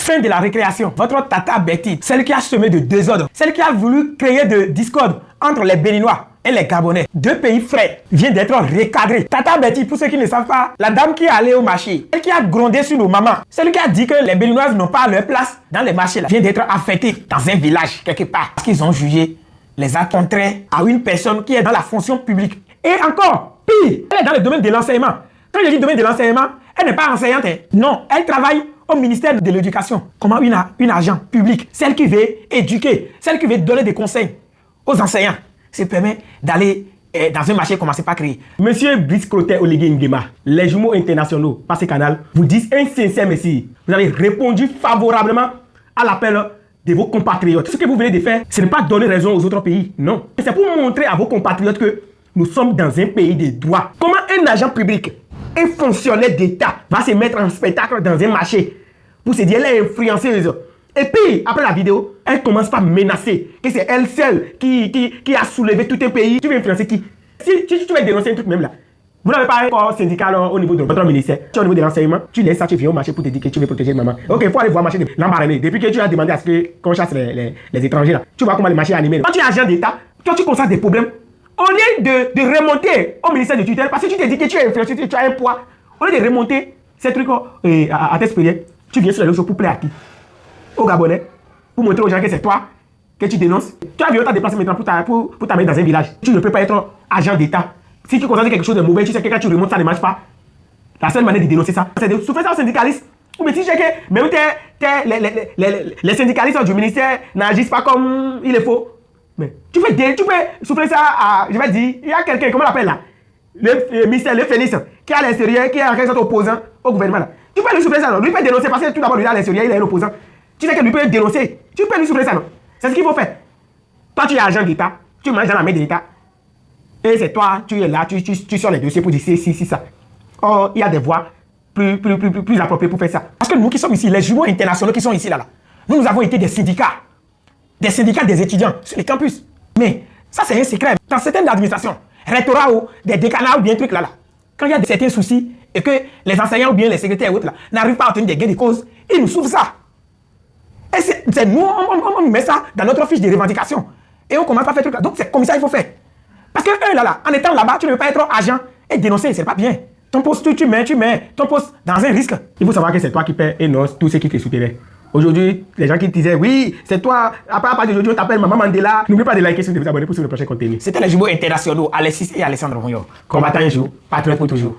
Fin de la récréation. Votre Tata Betty, celle qui a semé de désordre, celle qui a voulu créer de discorde entre les Béninois et les Gabonais, deux pays frères, vient d'être recadrée. Tata Betty, pour ceux qui ne savent pas, la dame qui est allée au marché, celle qui a grondé sur nos mamans, celle qui a dit que les Béninoises n'ont pas leur place dans les marchés, là, vient d'être affectée dans un village quelque part. Parce qu'ils ont jugé les attentraient à une personne qui est dans la fonction publique. Et encore, pire, elle est dans le domaine de l'enseignement. Quand je dis domaine de l'enseignement, elle n'est pas enseignante. Non, elle travaille au ministère de l'Éducation. Comment une agent publique, celle qui veut éduquer, celle qui veut donner des conseils aux enseignants, se permet d'aller dans un marché commencé par créer. Monsieur Brice Clotaire Oligui Nguema, les jumeaux internationaux par ce canal vous disent un sincère merci. Vous avez répondu favorablement à l'appel de vos compatriotes. Ce que vous venez de faire, ce n'est pas donner raison aux autres pays, non. C'est pour montrer à vos compatriotes que nous sommes dans un pays de droit. Comment un agent public, un fonctionnaire d'État va se mettre en spectacle dans un marché pour se dire elle est influenceuse. Et puis, après la vidéo, elle commence par menacer que c'est elle seule qui a soulevé tout un pays. Tu veux influencer qui? Si tu veux dénoncer un truc même là, vous n'avez pas un corps syndical au niveau de votre ministère. Tu es au niveau de l'enseignement, tu laisses ça, tu viens au marché pour te dire que tu veux protéger maman. Ok, il faut aller voir le marché de l'embarrané. Depuis que tu as demandé à ce qu'on chasse les étrangers là, tu vois comment le marché est animé. Quand tu es agent d'État, toi tu constates des problèmes. Au lieu de remonter au ministère de tutelle, parce que tu te dis que tu es influencé, tu as un poids, au lieu de remonter ces trucs à tes supérieurs, tu viens sur les réseaux pour plaire à qui? Aux Gabonais, pour montrer aux gens que c'est toi que tu dénonces. Tu as vu autant déplacer maintenant pour t'amener dans un village. Tu ne peux pas être agent d'État. Si tu constates quelque chose de mauvais, tu sais que quand tu remontes, ça ne marche pas. La seule manière de dénoncer ça, c'est de souffrir ça aux syndicalistes. Ou bien si tu sais que même les syndicalistes du ministère n'agissent pas comme il le faut. Mais tu peux souffler ça à, je vais dire, il y a quelqu'un, comment on l'appelle là? Le ministère, le Phénix, qui est à l'extérieur, qui est en quelque sorte opposant au gouvernement là. Tu peux lui souffler ça, non? Lui peut dénoncer parce que tout d'abord, lui est à l'extérieur, il est l'opposant. Tu sais que lui peut dénoncer. Tu peux lui souffler ça, non? C'est ce qu'il faut faire. Toi, tu es agent d'État, tu manges dans la main de l'État. Et c'est toi, tu es là, tu sors les dossiers pour dire si, ça. Or, il y a des voies plus appropriées pour faire ça. Parce que nous qui sommes ici, les jumeaux internationaux qui sont ici, là, nous avons été des syndicats des étudiants sur les campus. Mais ça, c'est un secret. Dans certaines administrations, rectorat ou des décanats ou bien un truc là, quand il y a certains soucis et que les enseignants ou bien les secrétaires ou autres là n'arrivent pas à obtenir des gains de cause, ils nous souffrent ça. Et c'est nous, on met ça dans notre fiche de revendication. Et on commence pas à faire truc là. Donc c'est comme ça qu'il faut faire. Parce que eux là, en étant là-bas, tu ne veux pas être agent et dénoncer, c'est pas bien. Ton poste, tu mets ton poste dans un risque. Il faut savoir que c'est toi qui paies et non tous ceux qui te soutiennent. Aujourd'hui, les gens qui disaient oui, c'est toi, à partir d'aujourd'hui, on t'appelle Maman Mandela. N'oubliez pas de liker et de vous abonner pour suivre le prochain contenu. C'était les jumeaux internationaux, Alexis et Alessandro Moyo. Combattant un jour, patriote pour toujours.